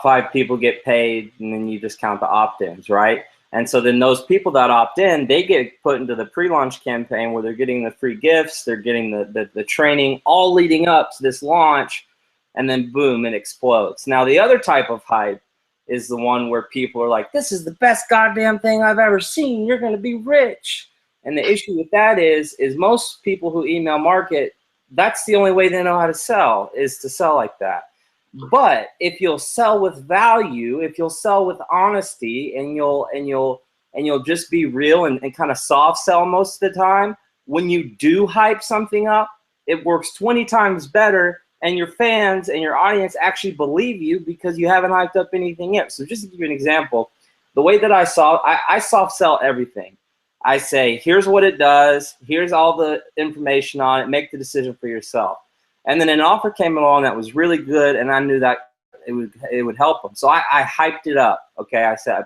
5 people get paid, and then you just count the opt-ins, right? And so then those people that opt in, they get put into the pre-launch campaign where they're getting the free gifts, they're getting the training, all leading up to this launch, and then boom, it explodes. Now the other type of hype is the one where people are like, this is the best goddamn thing I've ever seen, you're gonna be rich. And the issue with that is most people who email market, that's the only way they know how to sell, is to sell like that. But if you'll sell with value, if you'll sell with honesty, and you'll just be real and kind of soft sell most of the time, when you do hype something up, it works 20 times better, and your fans and your audience actually believe you because you haven't hyped up anything yet. So just to give you an example, the way that I soft sell everything. I say, here's what it does, here's all the information on it, make the decision for yourself. And then an offer came along that was really good, and I knew that it would help them. So I hyped it up, okay? I said,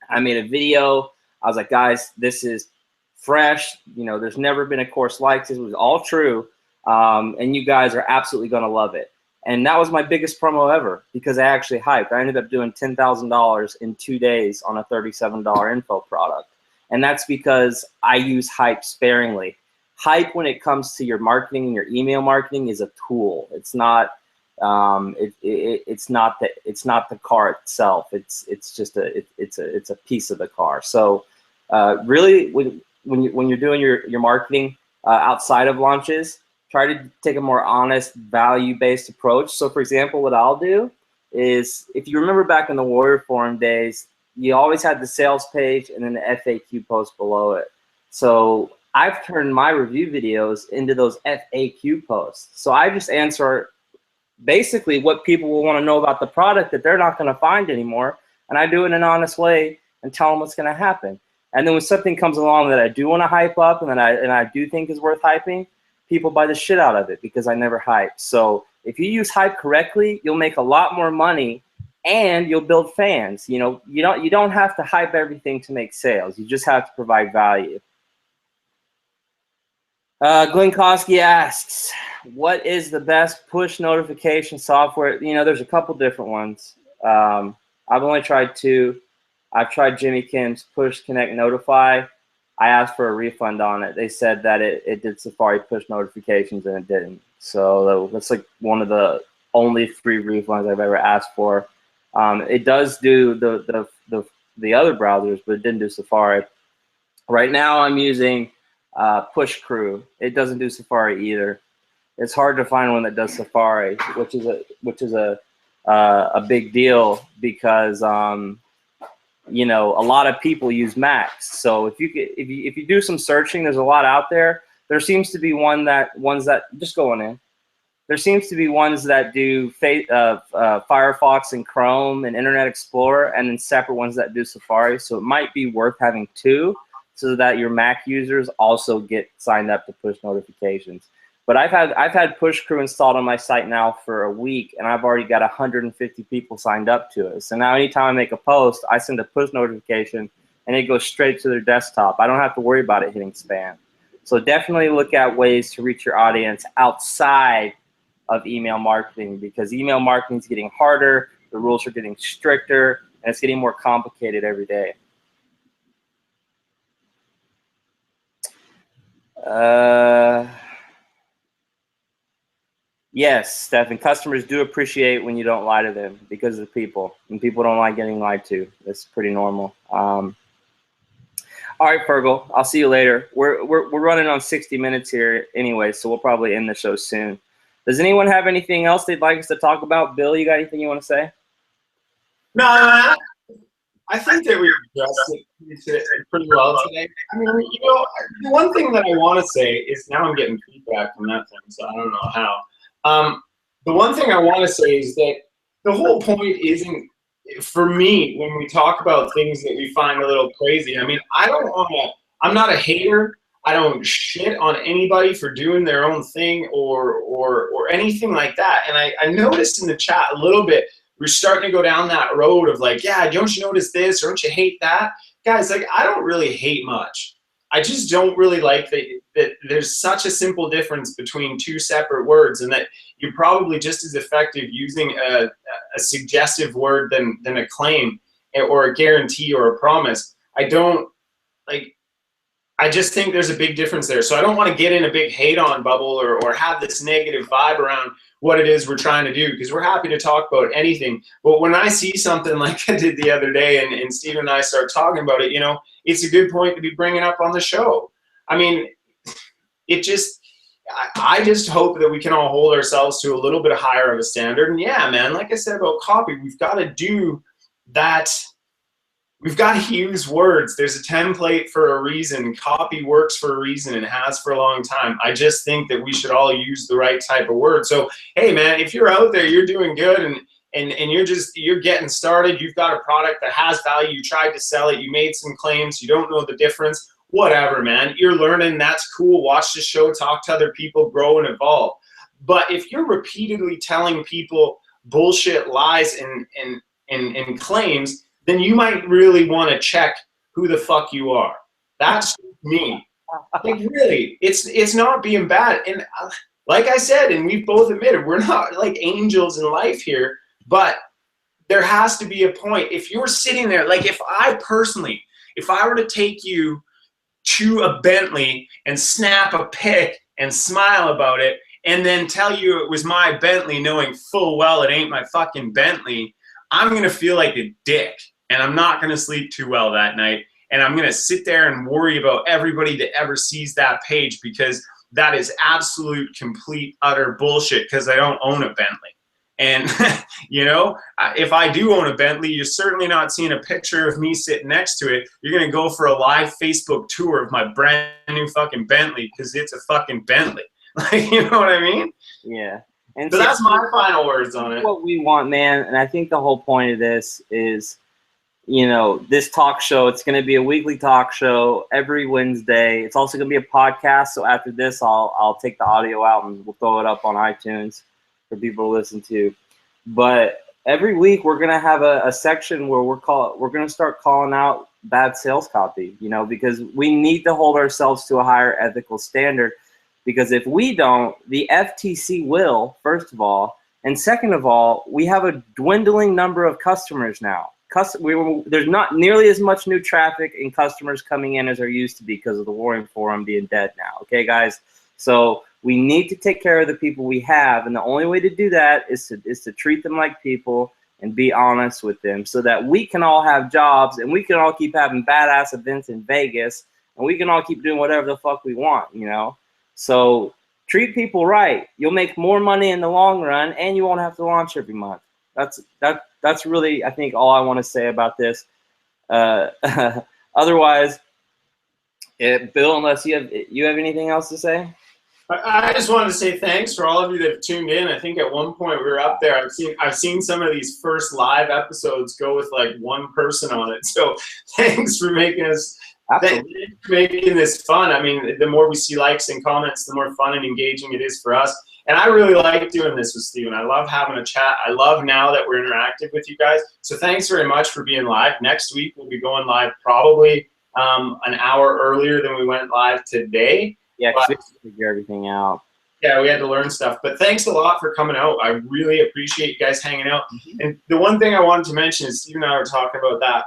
I made a video. I was like, guys, this is fresh. You know, there's never been a course like this. It was all true, and you guys are absolutely going to love it. And that was my biggest promo ever, because I actually hyped. I ended up doing $10,000 in 2 days on a $37 info product. And that's because I use hype sparingly. Hype, when it comes to your marketing and your email marketing, is a tool. It's not It's not the car itself. It's just a piece of the car. So really, when you're doing your marketing outside of launches, try to take a more honest, value-based approach. So for example, what I'll do is, if you remember back in the Warrior Forum days, you always had the sales page and then the FAQ post below it. So I've turned my review videos into those FAQ posts. So I just answer basically what people will want to know about the product that they're not going to find anymore. And I do it in an honest way and tell them what's going to happen. And then when something comes along that I do want to hype up and I do think is worth hyping, people buy the shit out of it because I never hype. So if you use hype correctly, you'll make a lot more money and you'll build fans. You know, you don't have to hype everything to make sales. You just have to provide value. Glenn Kosky asks, what is the best push notification software? You know, there's a couple different ones. I've only tried two. I've tried Jimmy Kim's Push Connect Notify. I asked for a refund on it. They said that it did Safari push notifications and it didn't. So that's like one of the only free refunds I've ever asked for. It does do the other browsers, but it didn't do Safari. Right now I'm using Push Crew. It doesn't do Safari either. It's hard to find one that does Safari, which is a big deal because you know, a lot of people use Macs. So if you do some searching, there's a lot out there. There seems to be ones that just going in. There seems to be ones that do Firefox and Chrome and Internet Explorer, and then separate ones that do Safari. So it might be worth having two, so that your Mac users also get signed up to push notifications. But I've had Push Crew installed on my site now for a week, and I've already got 150 people signed up to it. So now anytime I make a post, I send a push notification, and it goes straight to their desktop. I don't have to worry about it hitting spam. So definitely look at ways to reach your audience outside of email marketing, because email marketing is getting harder, the rules are getting stricter, and it's getting more complicated every day. Yes, Stephen, customers do appreciate when you don't lie to them because of people, and people don't like getting lied to. That's pretty normal. All right, Fergal, I'll see you later. We're running on 60 minutes here anyway, so we'll probably end the show soon. Does anyone have anything else they'd like us to talk about? Bill, you got anything you want to say? No, I think that we addressed it pretty well today. I mean, you know, the one thing that I want to say is, now I'm getting feedback from that thing, so I don't know how. The one thing I want to say is that the whole point isn't, for me, when we talk about things that we find a little crazy, I mean, I'm not a hater. I don't shit on anybody for doing their own thing or anything like that. And I noticed in the chat a little bit, we're starting to go down that road of like, yeah, don't you notice this or don't you hate that? Guys, like, I don't really hate much. I just don't really like that there's such a simple difference between two separate words, and that you're probably just as effective using a suggestive word than a claim or a guarantee or a promise. I just think there's a big difference there. So I don't want to get in a big hate on bubble or have this negative vibe around what it is we're trying to do, because we're happy to talk about anything. But when I see something like I did the other day and Steve and I start talking about it, you know, it's a good point to be bringing up on the show. I mean, I just hope that we can all hold ourselves to a little bit higher of a standard. And yeah, man, like I said about copy, we've got to do that. We've got to use words. There's a template for a reason. Copy works for a reason and has for a long time. I just think that we should all use the right type of word. So, hey, man, if you're out there, you're doing good and you're getting started, you've got a product that has value, you tried to sell it, you made some claims, you don't know the difference, whatever, man. You're learning, that's cool. Watch the show, talk to other people, grow and evolve. But if you're repeatedly telling people bullshit, lies, and claims, then you might really want to check who the fuck you are. That's me. Like, really, it's not being bad. And like I said, and we've both admitted, we're not like angels in life here, but there has to be a point. If you're sitting there, like if I were to take you to a Bentley and snap a pic and smile about it, and then tell you it was my Bentley knowing full well it ain't my fucking Bentley, I'm going to feel like a dick, and I'm not going to sleep too well that night, and I'm going to sit there and worry about everybody that ever sees that page, because that is absolute, complete, utter bullshit, because I don't own a Bentley. And, you know, if I do own a Bentley, you're certainly not seeing a picture of me sitting next to it. You're going to go for a live Facebook tour of my brand new fucking Bentley, because it's a fucking Bentley. Like, you know what I mean? Yeah. And so that's my final words on it. What we want, man, and I think the whole point of this is, you know, this talk show, it's going to be a weekly talk show every Wednesday. It's also going to be a podcast. So after this, I'll take the audio out and we'll throw it up on iTunes for people to listen to. But every week we're going to have a section where we're going to start calling out bad sales copy, you know, because we need to hold ourselves to a higher ethical standard. Because if we don't, the FTC will, first of all, and second of all, we have a dwindling number of customers now. There's not nearly as much new traffic and customers coming in as there used to be because of the Warring Forum being dead now. Okay, guys? So we need to take care of the people we have, and the only way to do that is to treat them like people and be honest with them, so that we can all have jobs and we can all keep having badass events in Vegas, and we can all keep doing whatever the fuck we want, you know? So treat people right. You'll make more money in the long run, and you won't have to launch every month. That's really, I think, all I want to say about this. Otherwise, Bill, unless you have anything else to say? I just wanted to say thanks for all of you that have tuned in. I think at one point we were up there. I've seen some of these first live episodes go with like one person on it. So thanks for making us. Making this fun. I mean, the more we see likes and comments, the more fun and engaging it is for us. And I really like doing this with Steven. I love having a chat. I love now that we're interactive with you guys. So thanks very much for being live. Next week, we'll be going live probably an hour earlier than we went live today. Yeah, because we have to figure everything out. Yeah, we had to learn stuff. But thanks a lot for coming out. I really appreciate you guys hanging out. And the one thing I wanted to mention is Steven and I were talking about that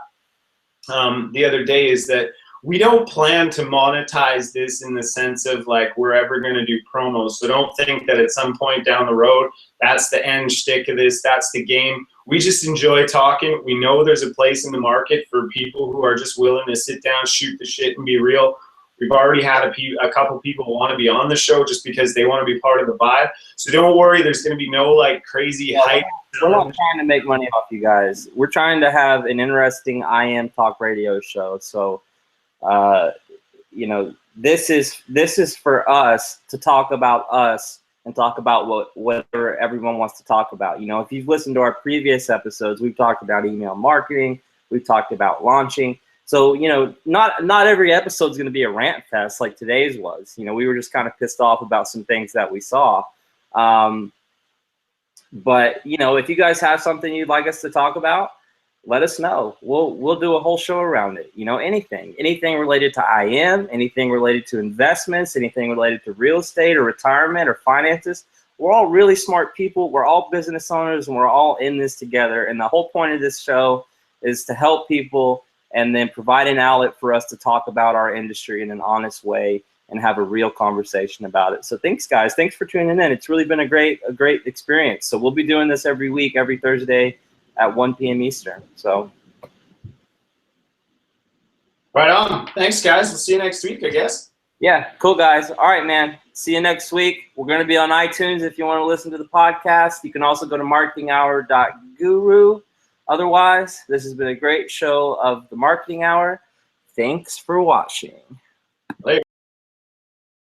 the other day, is that we don't plan to monetize this in the sense of like we're ever going to do promos. So don't think that at some point down the road, that's the end shtick of this, that's the game. We just enjoy talking. We know there's a place in the market for people who are just willing to sit down, shoot the shit, and be real. We've already had a couple people want to be on the show just because they want to be part of the vibe. So don't worry, there's going to be no like crazy hype. We're not trying to make money off you guys. We're trying to have an interesting IM talk radio show. So you know, this is for us to talk about us and talk about whatever everyone wants to talk about. You know, if you've listened to our previous episodes, we've talked about email marketing, we've talked about launching. So, you know, not every episode is going to be a rant fest like today's was. You know, we were just kind of pissed off about some things that we saw. But, you know, if you guys have something you'd like us to talk about, let us know. We'll do a whole show around it. You know, anything related to IM, anything related to investments, anything related to real estate or retirement or finances. We're all really smart people. We're all business owners, and we're all in this together. And the whole point of this show is to help people and then provide an outlet for us to talk about our industry in an honest way and have a real conversation about it. So thanks, guys. Thanks for tuning in. It's really been a great experience. So we'll be doing this every week, every Thursday at 1 p.m. Eastern. So right on. Thanks, guys. We'll see you next week, I guess. Yeah, cool, guys. All right, man. See you next week. We're going to be on iTunes if you want to listen to the podcast. You can also go to marketinghour.guru. Otherwise, this has been a great show of the Marketing Hour. Thanks for watching. Later.